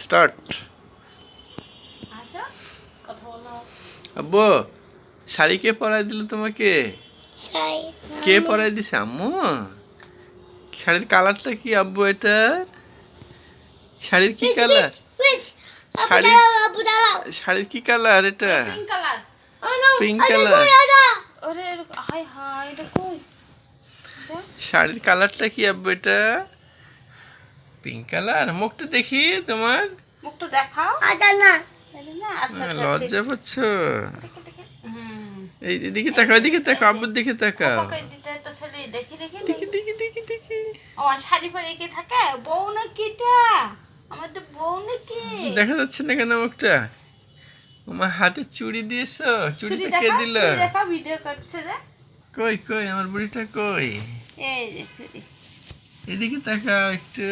Start. আসো কথা বলো। আব্বু, শাড়ি কে পরাই দিল তোমাকে? কে পরাই দিছে? আম্মু? শাড়ির কালারটা কি আব্বু? এটা শাড়ির কি কালার? শাড়ির শাড়ির কি কালার এটা? Pink colour. Pink colour. ওরে হাই হাই, এটা কই? শাড়ির কালারটা কি আব্বু? এটা পিঙ্ক কালার। মুখটা দেখি তোমার। মুখটা দেখাও। এটা না, আচ্ছা আচ্ছা। লজ্জা পাচ্ছ? দেখে দেখে। হুম। এই দিকে তাকাও, এদিকে তাকাও, আব্বুর দিকে তাকাও। ওকে দিতে তো ছেলে দেখি দেখি দেখি দেখি দেখি দেখি। ও শাড়ি পরে কে থাকে? বউ নাকি এটা? আমার তো বউ নাকি? দেখা যাচ্ছে না কেন মুখটা? আমার হাতে চুড়ি দিয়েছো? চুড়িটা কে দিল? দেখা ভিডিও করছে যে। কই কই আমার বুড়িটা কই? এই যে চুড়ি। এদিকে তাকাও একটু।